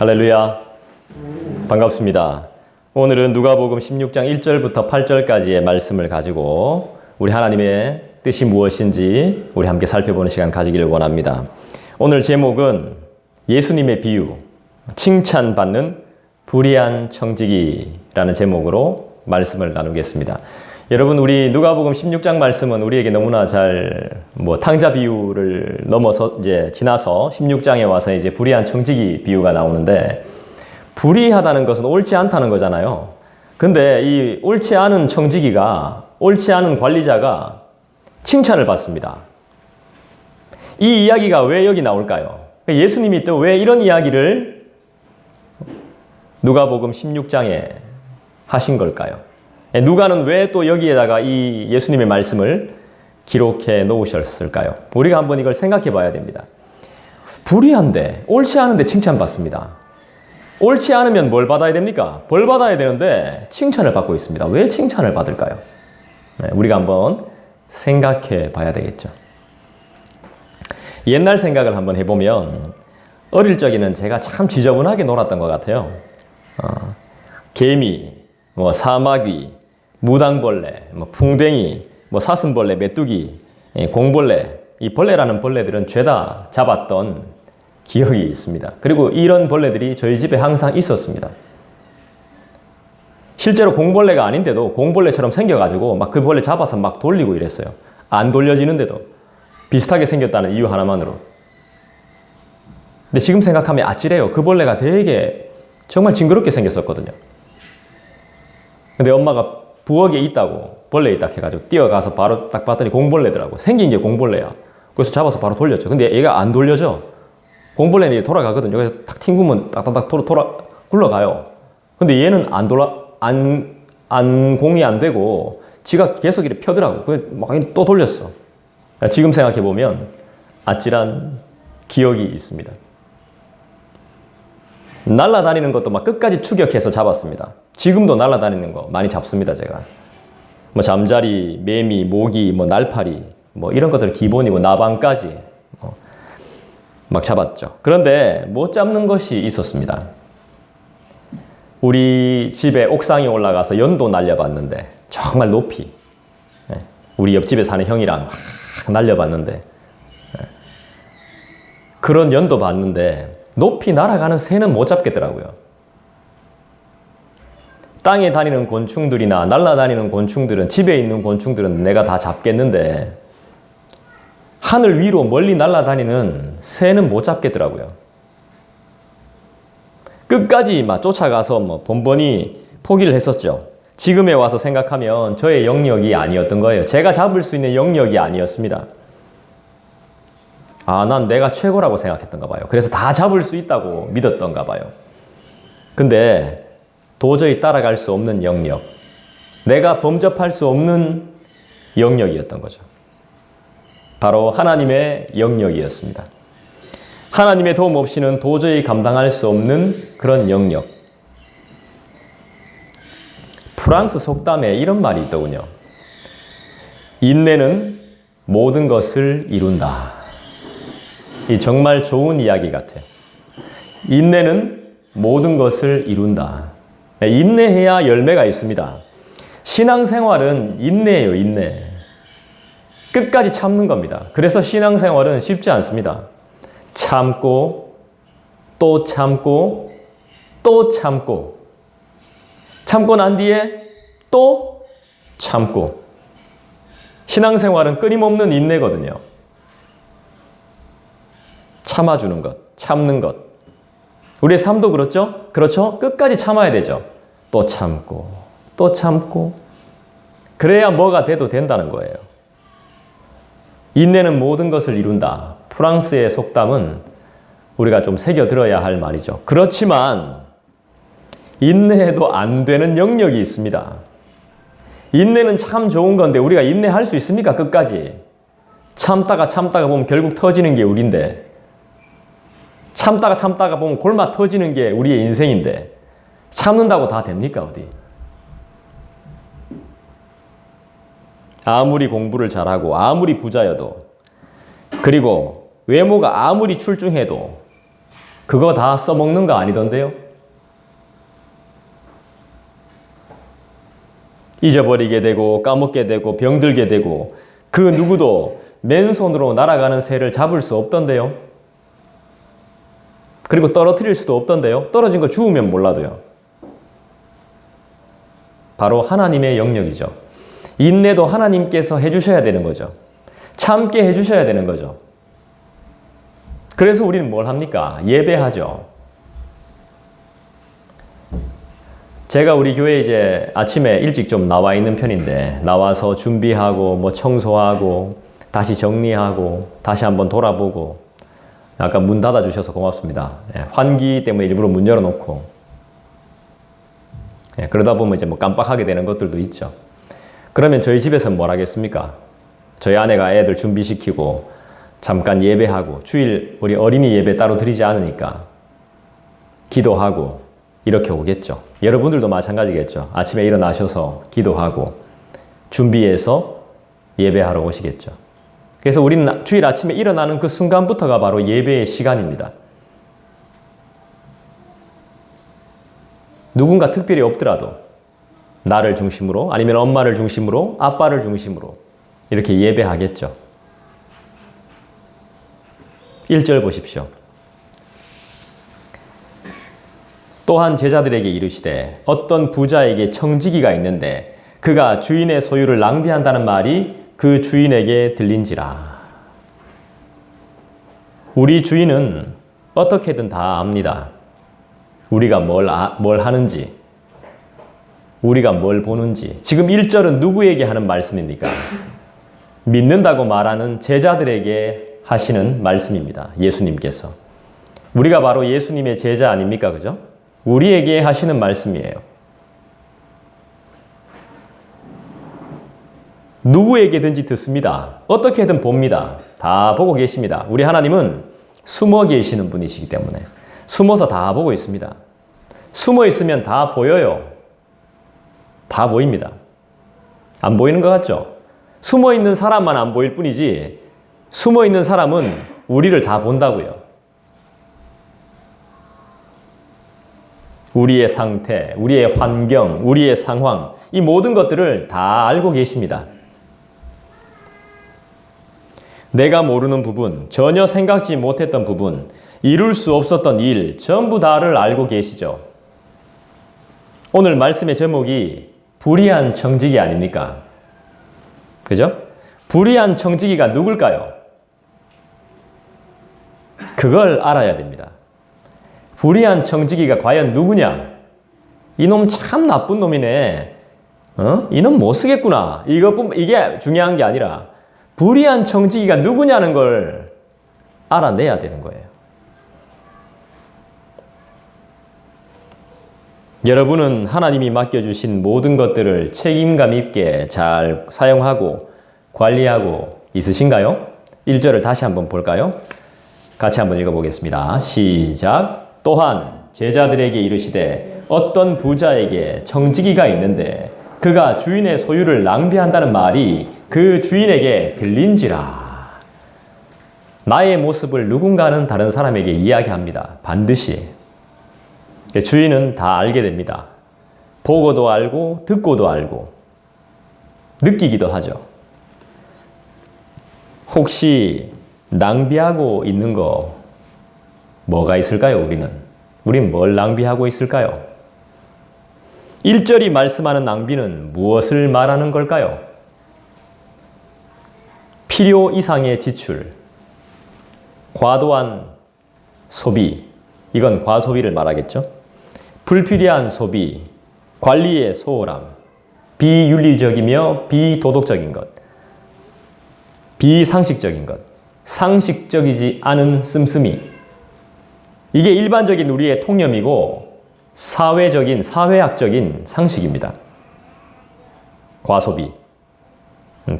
할렐루야. 반갑습니다. 오늘은 누가복음 16장 1절부터 8절까지의 말씀을 가지고 우리 하나님의 뜻이 무엇인지 우리 함께 살펴보는 시간 가지기를 원합니다. 오늘 제목은 예수님의 비유, 칭찬받는 불의한 청지기라는 제목으로 말씀을 나누겠습니다. 여러분, 우리 누가복음 16장 말씀은 우리에게 너무나 탕자 비유를 넘어서 지나서 16장에 와서 불의한 청지기 비유가 나오는데, 불의하다는 것은 옳지 않다는 거잖아요. 근데 이 옳지 않은 청지기가, 옳지 않은 관리자가 칭찬을 받습니다. 이 이야기가 왜 여기 나올까요? 예수님이 또 왜 이런 이야기를 누가복음 16장에 하신 걸까요? 누가는 왜 또 여기에다가 이 예수님의 말씀을 기록해 놓으셨을까요? 우리가 한번 이걸 생각해 봐야 됩니다. 불의한데, 옳지 않은데 칭찬받습니다. 옳지 않으면 뭘 받아야 됩니까? 벌 받아야 되는데 칭찬을 받고 있습니다. 왜 칭찬을 받을까요? 우리가 한번 생각해 봐야 되겠죠. 옛날 생각을 한번 해보면, 어릴 적에는 제가 참 지저분하게 놀았던 것 같아요. 개미, 사마귀, 무당벌레, 풍뎅이, 사슴벌레, 메뚜기, 공벌레, 이 벌레라는 벌레들은 죄다 잡았던 기억이 있습니다. 그리고 이런 벌레들이 저희 집에 항상 있었습니다. 실제로 공벌레가 아닌데도 공벌레처럼 생겨가지고 그 벌레 잡아서 막 돌리고 이랬어요. 안 돌려지는데도 비슷하게 생겼다는 이유 하나만으로. 근데 지금 생각하면 아찔해요. 그 벌레가 되게 정말 징그럽게 생겼었거든요. 근데 엄마가 부엌에 있다고, 벌레 있다 해가지고 뛰어가서 바로 딱 봤더니 공벌레더라고. 생긴 게 공벌레야. 그래서 잡아서 바로 돌렸죠. 근데 얘가 안 돌려져. 공벌레는 돌아가거든요. 그래서 탁 튕기면 딱딱딱 굴러가요. 근데 얘는 공이 안 되고 지가 계속 이렇게 펴더라고. 그래서 막 또 돌렸어. 지금 생각해보면 아찔한 기억이 있습니다. 날아다니는 것도 막 끝까지 추격해서 잡았습니다. 지금도 날아다니는 거 많이 잡습니다, 제가. 잠자리, 매미, 모기, 날파리, 이런 것들 기본이고, 나방까지 막 잡았죠. 그런데 못 잡는 것이 있었습니다. 우리 집에 옥상에 올라가서 연도 날려봤는데, 정말 높이, 우리 옆집에 사는 형이랑 막 날려봤는데, 그런 연도 봤는데 높이 날아가는 새는 못 잡겠더라고요. 땅에 다니는 곤충들이나 날아다니는 곤충들은, 집에 있는 곤충들은 내가 다 잡겠는데, 하늘 위로 멀리 날아다니는 새는 못 잡겠더라고요. 끝까지 막 쫓아가서 번번이 포기를 했었죠. 지금에 와서 생각하면 저의 영역이 아니었던 거예요. 제가 잡을 수 있는 영역이 아니었습니다. 난 내가 최고라고 생각했던가 봐요. 그래서 다 잡을 수 있다고 믿었던가 봐요. 근데 도저히 따라갈 수 없는 영역, 내가 범접할 수 없는 영역이었던 거죠. 바로 하나님의 영역이었습니다. 하나님의 도움 없이는 도저히 감당할 수 없는 그런 영역. 프랑스 속담에 이런 말이 있더군요. 인내는 모든 것을 이룬다. 이 정말 좋은 이야기 같아요. 인내는 모든 것을 이룬다. 인내해야 열매가 있습니다. 신앙생활은 인내예요, 인내. 끝까지 참는 겁니다. 그래서 신앙생활은 쉽지 않습니다. 참고, 또 참고, 또 참고. 참고 난 뒤에 또 참고. 신앙생활은 끊임없는 인내거든요. 참아주는 것, 참는 것. 우리의 삶도 그렇죠? 그렇죠? 끝까지 참아야 되죠. 또 참고, 또 참고. 그래야 뭐가 돼도 된다는 거예요. 인내는 모든 것을 이룬다. 프랑스의 속담은 우리가 좀 새겨들어야 할 말이죠. 그렇지만 인내해도 안 되는 영역이 있습니다. 인내는 참 좋은 건데 우리가 인내할 수 있습니까? 끝까지. 참다가 보면 결국 터지는 게 우리인데, 참다가 보면 골마 터지는 게 우리의 인생인데, 참는다고 다 됩니까, 어디? 아무리 공부를 잘하고 아무리 부자여도, 그리고 외모가 아무리 출중해도 그거 다 써먹는 거 아니던데요? 잊어버리게 되고 까먹게 되고 병들게 되고 그 누구도 맨손으로 날아가는 새를 잡을 수 없던데요? 그리고 떨어뜨릴 수도 없던데요? 떨어진 거 주우면 몰라도요. 바로 하나님의 영역이죠. 인내도 하나님께서 해주셔야 되는 거죠. 참게 해주셔야 되는 거죠. 그래서 우리는 뭘 합니까? 예배하죠. 제가 우리 교회에 이제 아침에 일찍 좀 나와 있는 편인데, 나와서 준비하고, 뭐 청소하고, 다시 정리하고, 다시 한번 돌아보고, 아까 문 닫아주셔서 고맙습니다. 환기 때문에 일부러 문 열어놓고, 그러다 보면 이제 뭐 깜빡하게 되는 것들도 있죠. 그러면 저희 집에서는 뭘 하겠습니까? 저희 아내가 애들 준비시키고, 잠깐 예배하고, 주일 우리 어린이 예배 따로 드리지 않으니까, 기도하고, 이렇게 오겠죠. 여러분들도 마찬가지겠죠. 아침에 일어나셔서 기도하고 준비해서 예배하러 오시겠죠. 그래서 우리는 주일 아침에 일어나는 그 순간부터가 바로 예배의 시간입니다. 누군가 특별히 없더라도 나를 중심으로 아니면 엄마를 중심으로 아빠를 중심으로 이렇게 예배하겠죠. 1절 보십시오. 또한 제자들에게 이르시되 어떤 부자에게 청지기가 있는데 그가 주인의 소유를 낭비한다는 말이 그 주인에게 들린지라. 우리 주인은 어떻게든 다 압니다. 우리가 뭘 하는지, 우리가 뭘 보는지. 지금 1절은 누구에게 하는 말씀입니까? 믿는다고 말하는 제자들에게 하시는 말씀입니다. 예수님께서. 우리가 바로 예수님의 제자 아닙니까? 그죠? 우리에게 하시는 말씀이에요. 누구에게든지 듣습니다. 어떻게든 봅니다. 다 보고 계십니다. 우리 하나님은 숨어 계시는 분이시기 때문에 숨어서 다 보고 있습니다. 숨어 있으면 다 보여요. 다 보입니다. 안 보이는 것 같죠? 숨어 있는 사람만 안 보일 뿐이지 숨어 있는 사람은 우리를 다 본다고요. 우리의 상태, 우리의 환경, 우리의 상황, 이 모든 것들을 다 알고 계십니다. 내가 모르는 부분, 전혀 생각지 못했던 부분, 이룰 수 없었던 일, 전부 다를 알고 계시죠. 오늘 말씀의 제목이 불의한 청지기 아닙니까? 그죠? 불의한 청지기가 누굴까요? 그걸 알아야 됩니다. 불의한 청지기가 과연 누구냐? 이놈 참 나쁜 놈이네. 이놈 못 쓰겠구나. 이게 중요한 게 아니라 불의한 청지기가 누구냐는 걸 알아내야 되는 거예요. 여러분은 하나님이 맡겨주신 모든 것들을 책임감 있게 잘 사용하고 관리하고 있으신가요? 1절을 다시 한번 볼까요? 같이 한번 읽어보겠습니다. 시작. 또한 제자들에게 이르시되 어떤 부자에게 청지기가 있는데 그가 주인의 소유를 낭비한다는 말이 그 주인에게 들린지라. 나의 모습을 누군가는 다른 사람에게 이야기합니다. 반드시. 주인은 다 알게 됩니다. 보고도 알고 듣고도 알고 느끼기도 하죠. 혹시 낭비하고 있는 거 뭐가 있을까요? 우린 뭘 낭비하고 있을까요? 1절이 말씀하는 낭비는 무엇을 말하는 걸까요? 필요 이상의 지출, 과도한 소비, 이건 과소비를 말하겠죠? 불필요한 소비, 관리의 소홀함, 비윤리적이며 비도덕적인 것, 비상식적인 것, 상식적이지 않은 씀씀이. 이게 일반적인 우리의 통념이고 사회학적인 상식입니다. 과소비,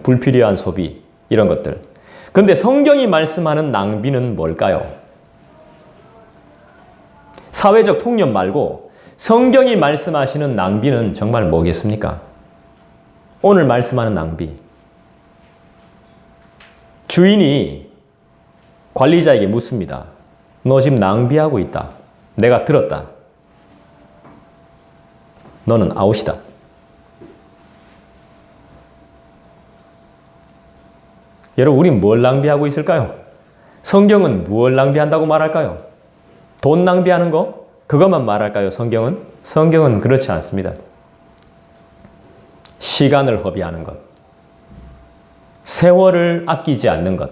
불필요한 소비, 이런 것들. 근데 성경이 말씀하는 낭비는 뭘까요? 사회적 통념 말고 성경이 말씀하시는 낭비는 정말 뭐겠습니까? 오늘 말씀하는 낭비. 주인이 관리자에게 묻습니다. 너 지금 낭비하고 있다. 내가 들었다. 너는 아웃이다. 여러분, 우린 뭘 낭비하고 있을까요? 성경은 무엇을 낭비한다고 말할까요? 돈 낭비하는 거? 그것만 말할까요? 성경은? 성경은 그렇지 않습니다. 시간을 허비하는 것, 세월을 아끼지 않는 것,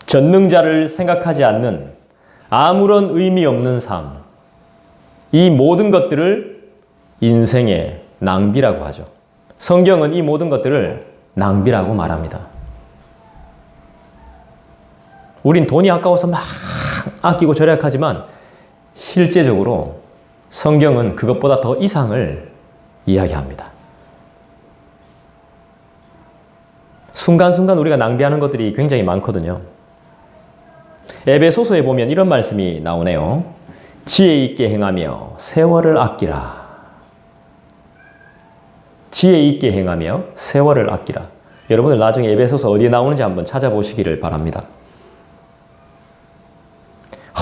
전능자를 생각하지 않는 아무런 의미 없는 삶, 이 모든 것들을 인생의 낭비라고 하죠. 성경은 이 모든 것들을 낭비라고 말합니다. 우린 돈이 아까워서 막 아끼고 절약하지만 실제적으로 성경은 그것보다 더 이상을 이야기합니다. 순간순간 우리가 낭비하는 것들이 굉장히 많거든요. 에베소서에 보면 이런 말씀이 나오네요. 지혜 있게 행하며 세월을 아끼라. 지혜 있게 행하며 세월을 아끼라. 여러분들 나중에 에베소서 어디에 나오는지 한번 찾아보시기를 바랍니다.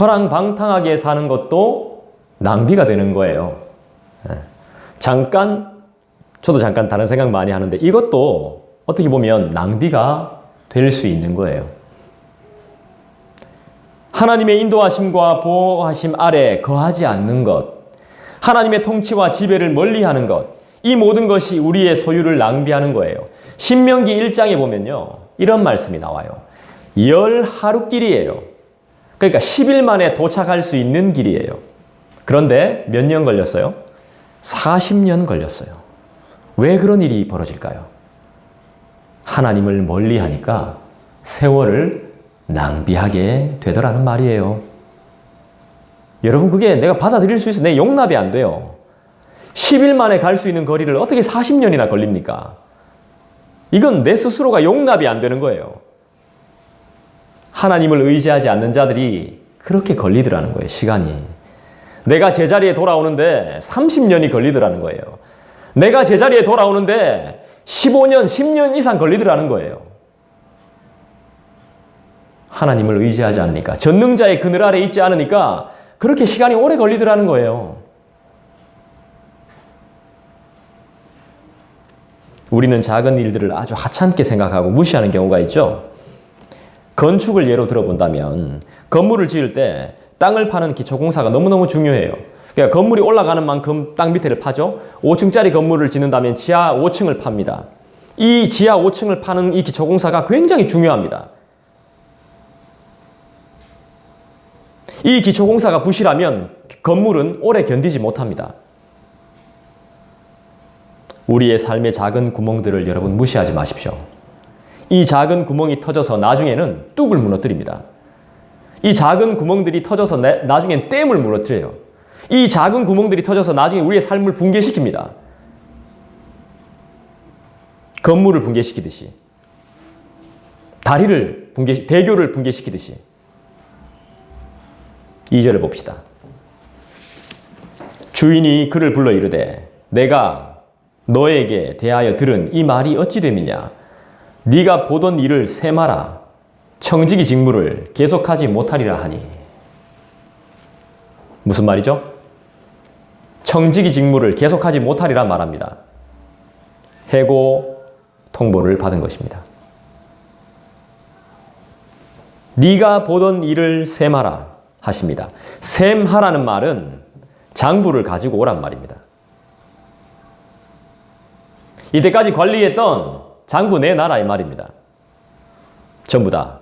허랑방탕하게 사는 것도 낭비가 되는 거예요. 저도 잠깐 다른 생각 많이 하는데 이것도 어떻게 보면 낭비가 될 수 있는 거예요. 하나님의 인도하심과 보호하심 아래 거하지 않는 것, 하나님의 통치와 지배를 멀리하는 것, 이 모든 것이 우리의 소유를 낭비하는 거예요. 신명기 1장에 보면요, 이런 말씀이 나와요. 10하루길이에요. 그러니까 10일 만에 도착할 수 있는 길이에요. 그런데 몇 년 걸렸어요? 40년 걸렸어요. 왜 그런 일이 벌어질까요? 하나님을 멀리하니까 세월을 낭비하게 되더라는 말이에요. 여러분, 그게 내가 받아들일 수 있어. 내 용납이 안 돼요. 10일 만에 갈 수 있는 거리를 어떻게 40년이나 걸립니까? 이건 내 스스로가 용납이 안 되는 거예요. 하나님을 의지하지 않는 자들이 그렇게 걸리더라는 거예요, 시간이. 내가 제자리에 돌아오는데 30년이 걸리더라는 거예요. 내가 제자리에 돌아오는데 15년, 10년 이상 걸리더라는 거예요. 하나님을 의지하지 않으니까, 전능자의 그늘 아래 있지 않으니까 그렇게 시간이 오래 걸리더라는 거예요. 우리는 작은 일들을 아주 하찮게 생각하고 무시하는 경우가 있죠. 건축을 예로 들어본다면 건물을 지을 때 땅을 파는 기초공사가 너무너무 중요해요. 그러니까 건물이 올라가는 만큼 땅 밑에를 파죠. 5층짜리 건물을 짓는다면 지하 5층을 팝니다. 이 지하 5층을 파는 이 기초공사가 굉장히 중요합니다. 이 기초공사가 부실하면 건물은 오래 견디지 못합니다. 우리의 삶의 작은 구멍들을 여러분 무시하지 마십시오. 이 작은 구멍이 터져서 나중에는 뚝을 무너뜨립니다. 이 작은 구멍들이 터져서 나중엔 댐을 무너뜨려요. 이 작은 구멍들이 터져서 나중에 우리의 삶을 붕괴시킵니다. 건물을 붕괴시키듯이, 대교를 붕괴시키듯이. 2절을 봅시다. 주인이 그를 불러 이르되 내가 너에게 대하여 들은 이 말이 어찌 됨이냐? 네가 보던 일을 세마라. 청지기 직무를 계속하지 못하리라 하니. 무슨 말이죠? 청지기 직무를 계속하지 못하리라 말합니다. 해고 통보를 받은 것입니다. 네가 보던 일을 셈하라 하십니다. 셈하라는 말은 장부를 가지고 오란 말입니다. 이때까지 관리했던 장부 내놔라 이 말입니다. 전부 다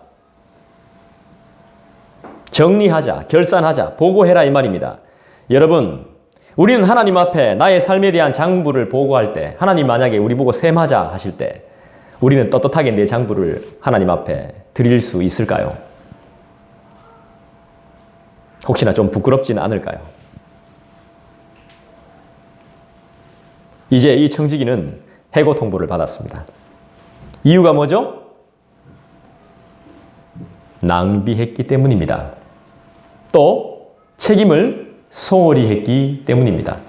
정리하자, 결산하자, 보고해라 이 말입니다. 여러분, 우리는 하나님 앞에 나의 삶에 대한 장부를 보고할 때, 하나님 만약에 우리 보고 셈하자 하실 때 우리는 떳떳하게 내 장부를 하나님 앞에 드릴 수 있을까요? 혹시나 좀 부끄럽지는 않을까요? 이제 이 청지기는 해고 통보를 받았습니다. 이유가 뭐죠? 낭비했기 때문입니다. 또 책임을 소홀히 했기 때문입니다.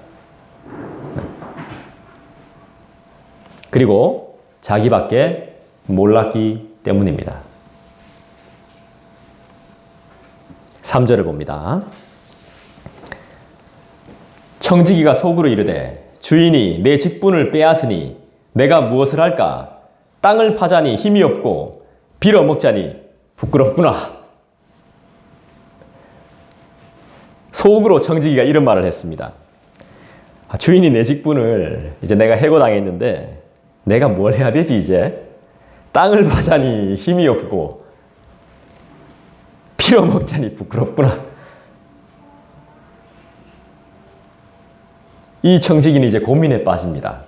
그리고 자기밖에 몰랐기 때문입니다. 3절을 봅니다. 청지기가 속으로 이르되 주인이 내 직분을 빼앗으니 내가 무엇을 할까? 땅을 파자니 힘이 없고 빌어먹자니 부끄럽구나. 속으로 청지기가 이런 말을 했습니다. 주인이 내 직분을 이제 내가 해고당했는데 내가 뭘 해야 되지 이제? 땅을 파자니 힘이 없고 빌어먹자니 부끄럽구나. 이 청지기는 이제 고민에 빠집니다.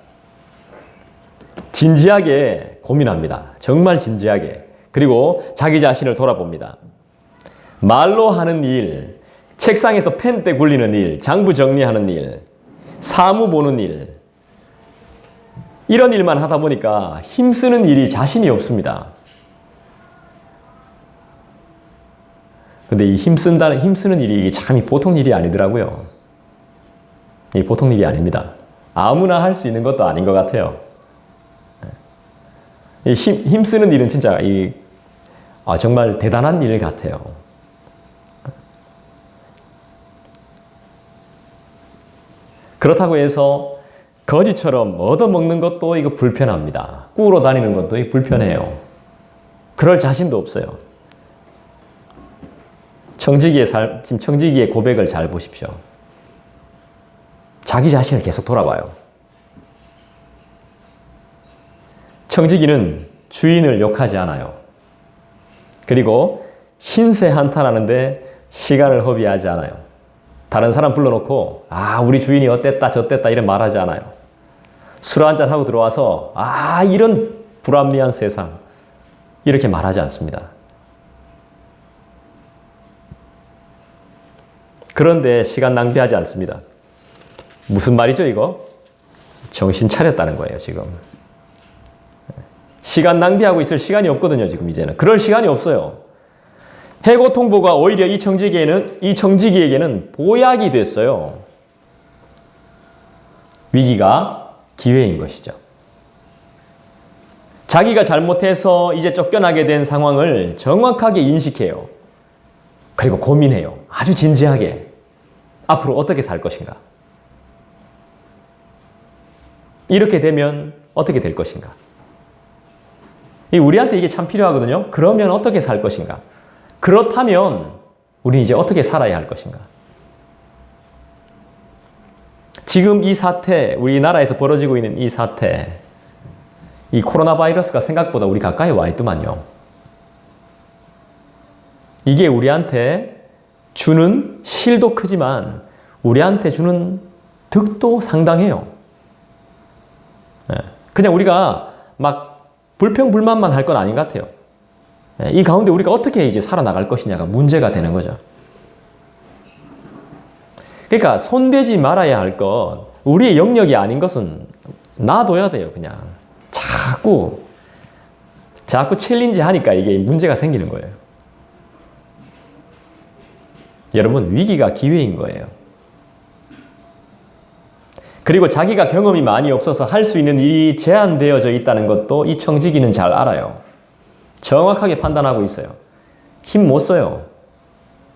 진지하게 고민합니다. 정말 진지하게. 그리고 자기 자신을 돌아봅니다. 말로 하는 일, 책상에서 펜대 굴리는 일, 장부 정리하는 일, 사무 보는 일, 이런 일만 하다 보니까 힘쓰는 일이 자신이 없습니다. 근데 이 힘쓰는 일이 이게 참 보통 일이 아니더라고요. 이 보통 일이 아닙니다. 아무나 할 수 있는 것도 아닌 것 같아요. 이 힘쓰는 일은 진짜 정말 대단한 일 같아요. 그렇다고 해서 거지처럼 얻어먹는 것도 이거 불편합니다. 꾸러 다니는 것도 불편해요. 그럴 자신도 없어요. 지금 청지기의 고백을 잘 보십시오. 자기 자신을 계속 돌아봐요. 청지기는 주인을 욕하지 않아요. 그리고 신세 한탄하는데 시간을 허비하지 않아요. 다른 사람 불러놓고 우리 주인이 어땠다 저땠다 이런 말하지 않아요. 술 한잔 하고 들어와서 이런 불합리한 세상 이렇게 말하지 않습니다. 그런데 시간 낭비하지 않습니다. 무슨 말이죠 이거? 정신 차렸다는 거예요 지금. 시간 낭비하고 있을 시간이 없거든요 지금 이제는. 그럴 시간이 없어요. 해고 통보가 오히려 이 청지기에게는 보약이 됐어요. 위기가 기회인 것이죠. 자기가 잘못해서 이제 쫓겨나게 된 상황을 정확하게 인식해요. 그리고 고민해요. 아주 진지하게. 앞으로 어떻게 살 것인가? 이렇게 되면 어떻게 될 것인가? 우리한테 이게 참 필요하거든요. 그러면 어떻게 살 것인가? 그렇다면 우리는 이제 어떻게 살아야 할 것인가? 지금 이 사태, 우리나라에서 벌어지고 있는 이 사태, 이 코로나 바이러스가 생각보다 우리 가까이 와 있더만요. 이게 우리한테 주는 실도 크지만 우리한테 주는 득도 상당해요. 그냥 우리가 막 불평불만만 할 건 아닌 것 같아요. 이 가운데 우리가 어떻게 이제 살아나갈 것이냐가 문제가 되는 거죠. 그러니까 손대지 말아야 할 것, 우리의 영역이 아닌 것은 놔둬야 돼요. 그냥 자꾸 챌린지 하니까 이게 문제가 생기는 거예요. 여러분, 위기가 기회인 거예요. 그리고 자기가 경험이 많이 없어서 할 수 있는 일이 제한되어져 있다는 것도 이 청지기는 잘 알아요. 정확하게 판단하고 있어요. 힘 못 써요.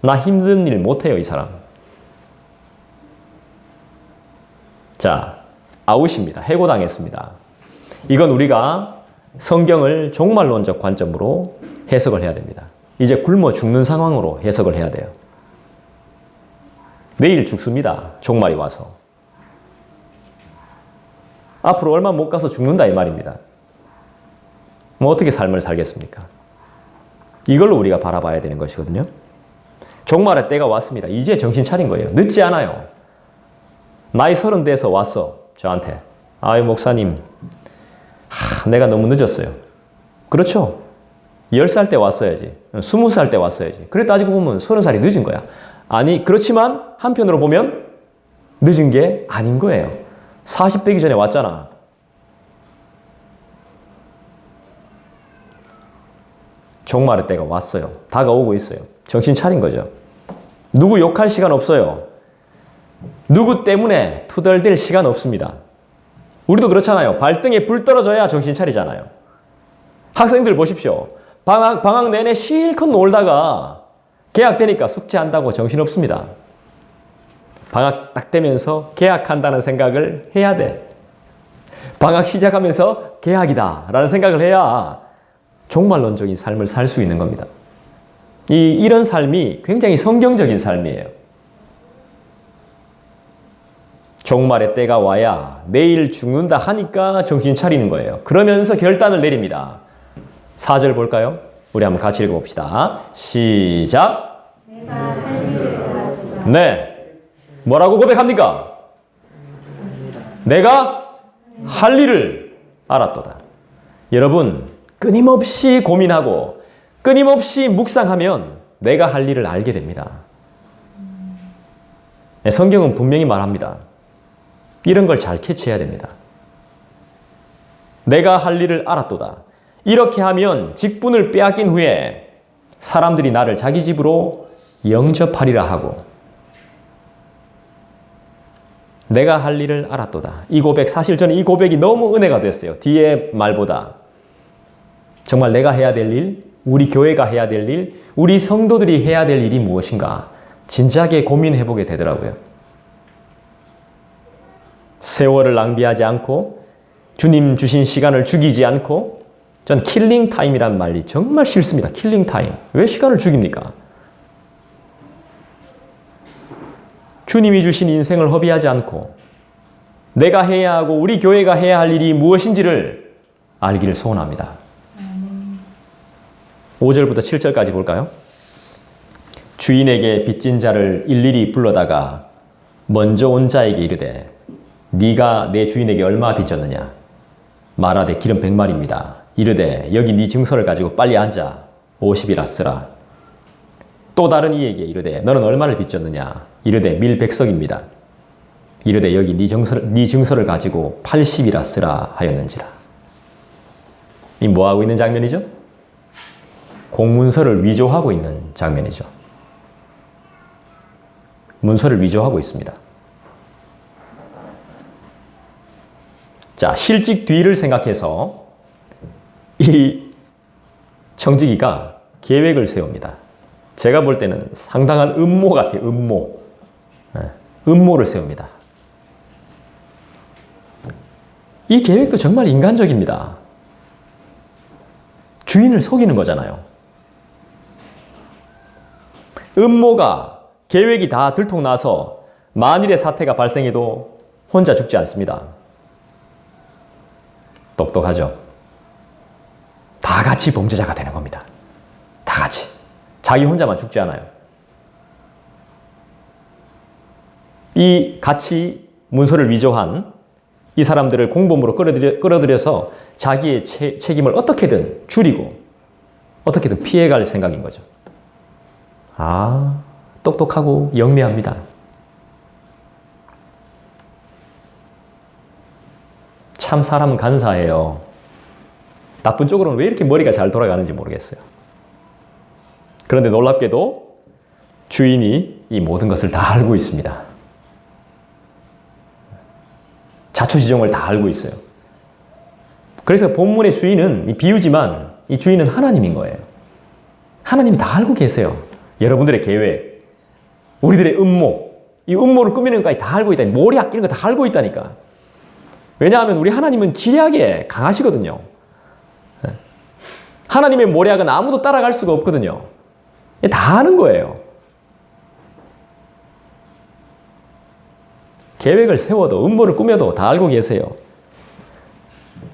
나 힘든 일 못해요, 이 사람. 자, 아웃입니다. 해고당했습니다. 이건 우리가 성경을 종말론적 관점으로 해석을 해야 됩니다. 이제 굶어 죽는 상황으로 해석을 해야 돼요. 내일 죽습니다. 종말이 와서. 앞으로 얼마 못 가서 죽는다 이 말입니다. 뭐 어떻게 삶을 살겠습니까? 이걸로 우리가 바라봐야 되는 것이거든요. 종말의 때가 왔습니다. 이제 정신 차린 거예요. 늦지 않아요. 나이 30 돼서 왔어. 저한테. 아유 목사님, 내가 너무 늦었어요. 그렇죠. 10살 때 왔어야지. 20살 때 왔어야지. 그래 따지고 보면 30살이 늦은 거야. 아니 그렇지만 한편으로 보면 늦은 게 아닌 거예요. 40 되기 전에 왔잖아. 종말의 때가 왔어요. 다가오고 있어요. 정신 차린 거죠. 누구 욕할 시간 없어요. 누구 때문에 투덜댈 시간 없습니다. 우리도 그렇잖아요. 발등에 불 떨어져야 정신 차리잖아요. 학생들 보십시오. 방학 내내 실컷 놀다가 개학되니까 숙제한다고 정신없습니다. 방학 딱 되면서 개학한다는 생각을 해야 돼. 방학 시작하면서 개학이다 라는 생각을 해야 종말론적인 삶을 살 수 있는 겁니다. 이런 삶이 굉장히 성경적인 삶이에요. 종말의 때가 와야 내일 죽는다 하니까 정신 차리는 거예요. 그러면서 결단을 내립니다. 4절 볼까요? 우리 한번 같이 읽어봅시다. 시작. 네. 뭐라고 고백합니까? 내가 할 일을 알았도다. 여러분, 끊임없이 고민하고 끊임없이 묵상하면 내가 할 일을 알게 됩니다. 성경은 분명히 말합니다. 이런 걸 잘 캐치해야 됩니다. 내가 할 일을 알았도다. 이렇게 하면 직분을 빼앗긴 후에 사람들이 나를 자기 집으로 영접하리라 하고, 내가 할 일을 알았도다. 이 고백, 사실 저는 이 고백이 너무 은혜가 됐어요. 뒤에 말보다. 정말 내가 해야 될 일, 우리 교회가 해야 될 일, 우리 성도들이 해야 될 일이 무엇인가 진지하게 고민해 보게 되더라고요. 세월을 낭비하지 않고 주님 주신 시간을 죽이지 않고, 전 킬링 타임이란 말이 정말 싫습니다. 킬링 타임. 왜 시간을 죽입니까? 주님이 주신 인생을 허비하지 않고 내가 해야 하고 우리 교회가 해야 할 일이 무엇인지를 알기를 소원합니다. 5절부터 7절까지 볼까요? 주인에게 빚진 자를 일일이 불러다가 먼저 온 자에게 이르되 네가 내 주인에게 얼마 빚졌느냐? 말하되 기름 100마리입니다. 이르되 여기 네 증서를 가지고 빨리 앉아 50이라 쓰라. 또 다른 이에게 이르되 너는 얼마를 빚졌느냐? 이르되 밀 100석입니다. 이르되 여기 네 증서를 가지고 80이라 쓰라 하였는지라. 이 뭐하고 있는 장면이죠? 공문서를 위조하고 있는 장면이죠. 문서를 위조하고 있습니다. 자, 실직 뒤를 생각해서 이 청지기가 계획을 세웁니다. 제가 볼 때는 상당한 음모 같아요. 음모. 음모를 세웁니다. 이 계획도 정말 인간적입니다. 주인을 속이는 거잖아요. 음모가, 계획이 다 들통나서 만일의 사태가 발생해도 혼자 죽지 않습니다. 똑똑하죠? 다 같이 범죄자가 되는 겁니다. 다 같이. 자기 혼자만 죽지 않아요. 이 같이 문서를 위조한 이 사람들을 공범으로 끌어들여서 자기의 책임을 어떻게든 줄이고 어떻게든 피해갈 생각인 거죠. 아, 똑똑하고 영리합니다. 참 사람은 간사해요. 나쁜 쪽으로는 왜 이렇게 머리가 잘 돌아가는지 모르겠어요. 그런데 놀랍게도 주인이 이 모든 것을 다 알고 있습니다. 자초지종을 다 알고 있어요. 그래서 본문의 주인은 비유지만 이 주인은 하나님인 거예요. 하나님이 다 알고 계세요. 여러분들의 계획, 우리들의 음모, 이 음모를 꾸미는 것까지 다 알고 있다니, 모략 이런 거 다 알고 있다니까. 왜냐하면 우리 하나님은 지략에 강하시거든요. 하나님의 모략은 아무도 따라갈 수가 없거든요. 다 아는 거예요. 계획을 세워도 음모를 꾸며도 다 알고 계세요.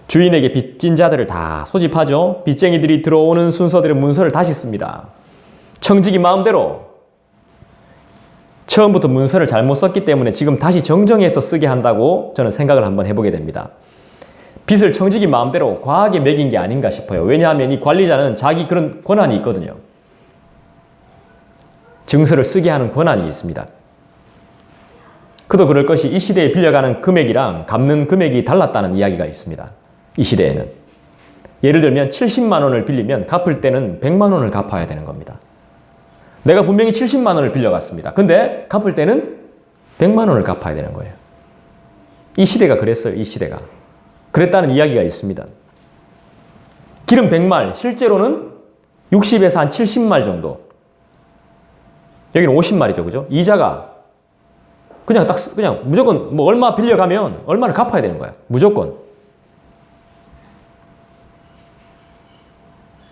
주인에게 빚진 자들을 다 소집하죠. 빚쟁이들이 들어오는 순서대로 문서를 다시 씁니다. 청지기 마음대로 처음부터 문서를 잘못 썼기 때문에 지금 다시 정정해서 쓰게 한다고 저는 생각을 한번 해보게 됩니다. 빚을 청지기 마음대로 과하게 매긴 게 아닌가 싶어요. 왜냐하면 이 관리자는 자기 그런 권한이 있거든요. 증서를 쓰게 하는 권한이 있습니다. 그도 그럴 것이 이 시대에 빌려가는 금액이랑 갚는 금액이 달랐다는 이야기가 있습니다. 이 시대에는. 예를 들면 70만 원을 빌리면 갚을 때는 100만 원을 갚아야 되는 겁니다. 내가 분명히 70만 원을 빌려갔습니다. 근데 갚을 때는 100만 원을 갚아야 되는 거예요. 이 시대가 그랬어요. 이 시대가. 그랬다는 이야기가 있습니다. 기름 100말, 실제로는 60에서 한 70말 정도. 여기는 50마리죠. 그죠? 이자가 그냥 무조건 뭐 얼마 빌려가면 얼마를 갚아야 되는 거야. 무조건.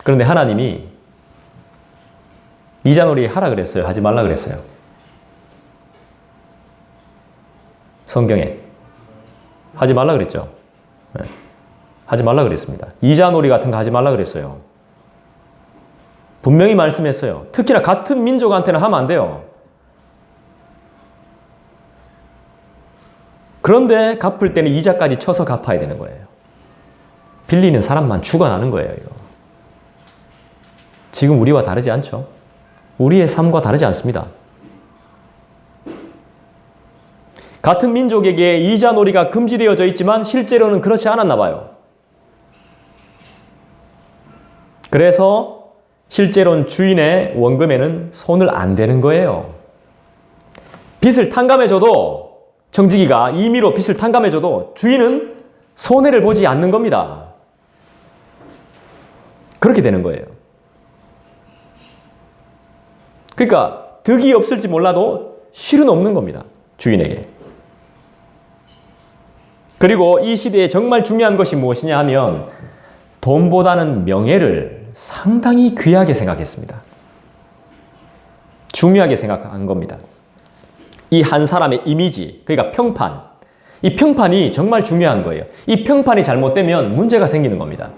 그런데 하나님이 이자놀이 하라 그랬어요? 하지 말라 그랬어요? 성경에. 하지 말라 그랬죠? 네. 하지 말라 그랬습니다. 이자놀이 같은 거 하지 말라 그랬어요. 분명히 말씀했어요. 특히나 같은 민족한테는 하면 안 돼요. 그런데 갚을 때는 이자까지 쳐서 갚아야 되는 거예요. 빌리는 사람만 죽어나는 거예요. 이거. 지금 우리와 다르지 않죠? 우리의 삶과 다르지 않습니다. 같은 민족에게 이자놀이가 금지되어져 있지만 실제로는 그렇지 않았나 봐요. 그래서 실제로는 주인의 원금에는 손을 안 대는 거예요. 빚을 탕감해줘도 청지기가 임의로 빚을 탕감해줘도 주인은 손해를 보지 않는 겁니다. 그렇게 되는 거예요. 그러니까 득이 없을지 몰라도 실은 없는 겁니다. 주인에게. 그리고 이 시대에 정말 중요한 것이 무엇이냐 하면 돈보다는 명예를 상당히 귀하게 생각했습니다. 중요하게 생각한 겁니다. 이 한 사람의 이미지, 그러니까 평판. 이 평판이 정말 중요한 거예요. 이 평판이 잘못되면 문제가 생기는 겁니다.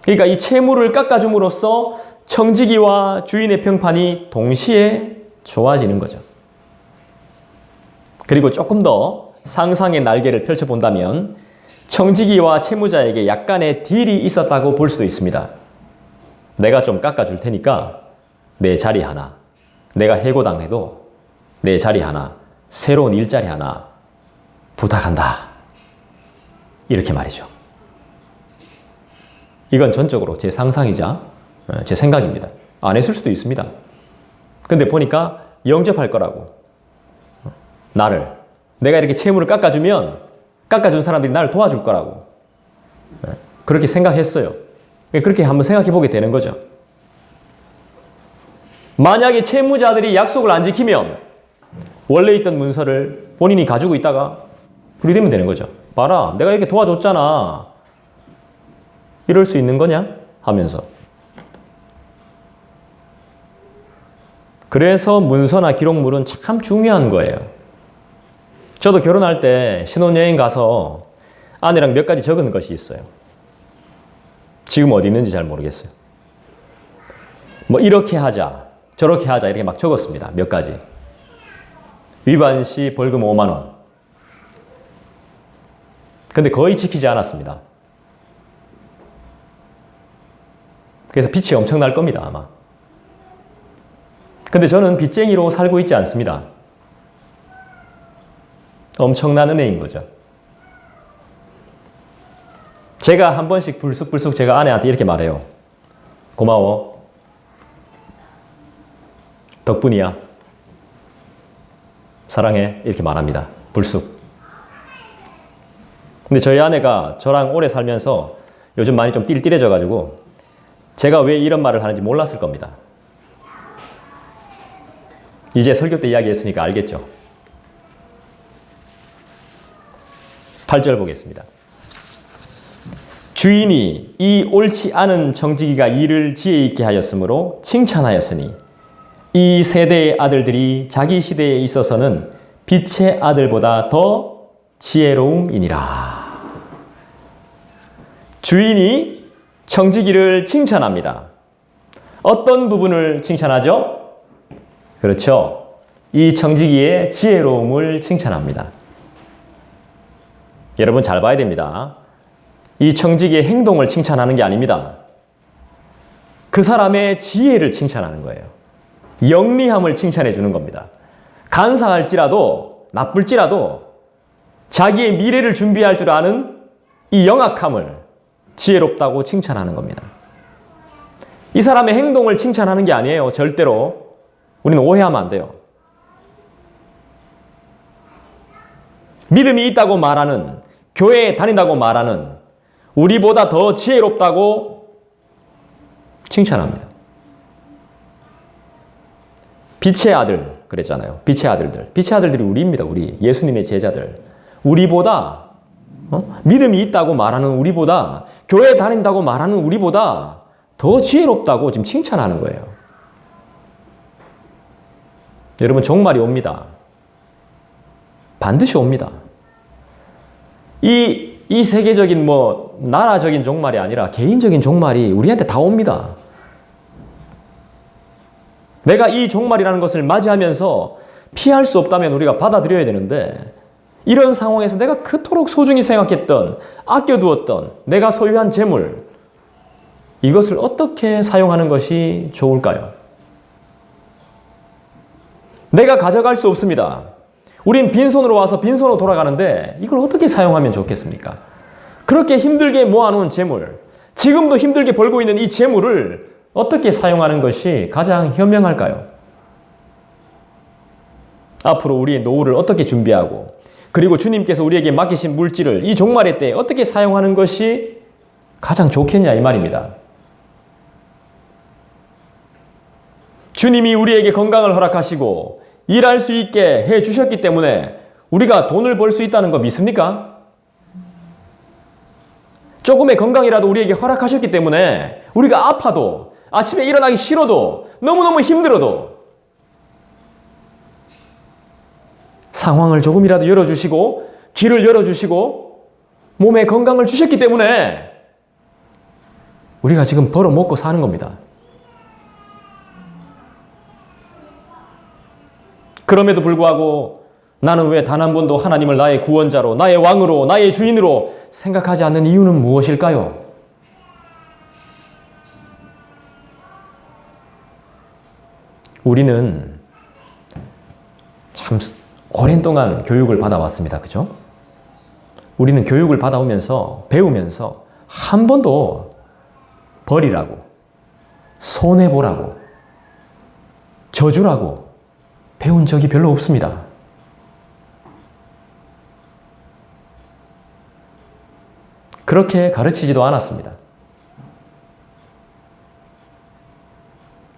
그러니까 이 채무를 깎아줌으로써 청지기와 주인의 평판이 동시에 좋아지는 거죠. 그리고 조금 더 상상의 날개를 펼쳐본다면 청지기와 채무자에게 약간의 딜이 있었다고 볼 수도 있습니다. 내가 좀 깎아줄 테니까 내 자리 하나, 내가 해고당해도 내 자리 하나, 새로운 일자리 하나 부탁한다. 이렇게 말이죠. 이건 전적으로 제 상상이자 제 생각입니다. 안 했을 수도 있습니다. 근데 보니까 영접할 거라고. 내가 이렇게 채무를 깎아주면 깎아준 사람들이 나를 도와줄 거라고. 그렇게 생각했어요. 그렇게 한번 생각해 보게 되는 거죠. 만약에 채무자들이 약속을 안 지키면 원래 있던 문서를 본인이 가지고 있다가 분리되면 되는 거죠. 봐라, 내가 이렇게 도와줬잖아. 이럴 수 있는 거냐? 하면서. 그래서 문서나 기록물은 참 중요한 거예요. 저도 결혼할 때 신혼여행 가서 아내랑 몇 가지 적은 것이 있어요. 지금 어디 있는지 잘 모르겠어요. 뭐 이렇게 하자, 저렇게 하자 이렇게 막 적었습니다. 몇 가지. 위반 시 벌금 5만 원. 근데 거의 지키지 않았습니다. 그래서 빚이 엄청날 겁니다, 아마. 근데 저는 빚쟁이로 살고 있지 않습니다. 엄청난 은혜인 거죠. 제가 한 번씩 불쑥불쑥 제가 아내한테 이렇게 말해요. 고마워. 덕분이야. 사랑해. 이렇게 말합니다. 불쑥. 근데 저희 아내가 저랑 오래 살면서 요즘 많이 좀 띨띨해져가지고 제가 왜 이런 말을 하는지 몰랐을 겁니다. 이제 설교 때 이야기했으니까 알겠죠? 8절 보겠습니다. 주인이 이 옳지 않은 청지기가 일을 지혜 있게 하였으므로 칭찬하였으니 이 세대의 아들들이 자기 시대에 있어서는 빛의 아들보다 더 지혜로움이니라. 주인이 청지기를 칭찬합니다. 어떤 부분을 칭찬하죠? 그렇죠. 이 청지기의 지혜로움을 칭찬합니다. 여러분 잘 봐야 됩니다. 이 청지기의 행동을 칭찬하는 게 아닙니다. 그 사람의 지혜를 칭찬하는 거예요. 영리함을 칭찬해 주는 겁니다. 간사할지라도 나쁠지라도 자기의 미래를 준비할 줄 아는 이 영악함을 지혜롭다고 칭찬하는 겁니다. 이 사람의 행동을 칭찬하는 게 아니에요. 절대로. 우리는 오해하면 안 돼요. 믿음이 있다고 말하는, 교회에 다닌다고 말하는 우리보다 더 지혜롭다고 칭찬합니다. 빛의 아들 그랬잖아요. 빛의 아들들. 빛의 아들들이 우리입니다. 우리 예수님의 제자들. 우리보다 믿음이 있다고 말하는 우리보다 교회 다닌다고 말하는 우리보다 더 지혜롭다고 지금 칭찬하는 거예요. 여러분 종말이 옵니다. 반드시 옵니다. 이 세계적인 나라적인 종말이 아니라 개인적인 종말이 우리한테 다 옵니다. 내가 이 종말이라는 것을 맞이하면서 피할 수 없다면 우리가 받아들여야 되는데 이런 상황에서 내가 그토록 소중히 생각했던 아껴두었던 내가 소유한 재물 이것을 어떻게 사용하는 것이 좋을까요? 내가 가져갈 수 없습니다. 우린 빈손으로 와서 빈손으로 돌아가는데 이걸 어떻게 사용하면 좋겠습니까? 그렇게 힘들게 모아놓은 재물, 지금도 힘들게 벌고 있는 이 재물을 어떻게 사용하는 것이 가장 현명할까요? 앞으로 우리의 노후를 어떻게 준비하고 그리고 주님께서 우리에게 맡기신 물질을 이 종말의 때에 어떻게 사용하는 것이 가장 좋겠냐 이 말입니다. 주님이 우리에게 건강을 허락하시고 일할 수 있게 해 주셨기 때문에 우리가 돈을 벌 수 있다는 거 믿습니까? 조금의 건강이라도 우리에게 허락하셨기 때문에 우리가 아파도 아침에 일어나기 싫어도 너무너무 힘들어도 상황을 조금이라도 열어주시고 길을 열어주시고 몸에 건강을 주셨기 때문에 우리가 지금 벌어먹고 사는 겁니다. 그럼에도 불구하고 나는 왜 단 한 번도 하나님을 나의 구원자로, 나의 왕으로, 나의 주인으로 생각하지 않는 이유는 무엇일까요? 우리는 참 오랜 동안 교육을 받아왔습니다. 그죠? 우리는 교육을 받아오면서, 배우면서 한 번도 버리라고, 손해보라고, 저주라고 배운 적이 별로 없습니다. 그렇게 가르치지도 않았습니다.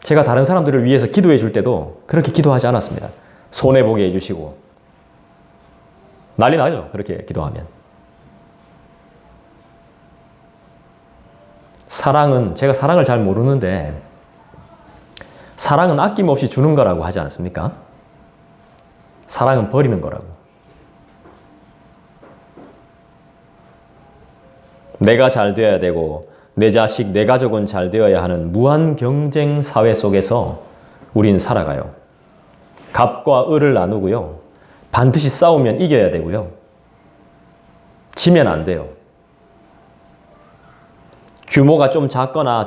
제가 다른 사람들을 위해서 기도해 줄 때도 그렇게 기도하지 않았습니다. 손해보게 해주시고 난리 나죠. 그렇게 기도하면. 사랑은, 제가 사랑을 잘 모르는데 사랑은 아낌없이 주는 거라고 하지 않습니까? 사랑은 버리는 거라고. 내가 잘 되어야 되고 내 자식, 내 가족은 잘 되어야 하는 무한 경쟁 사회 속에서 우린 살아가요. 갑과 을을 나누고요. 반드시 싸우면 이겨야 되고요. 지면 안 돼요. 규모가 좀 작거나 좀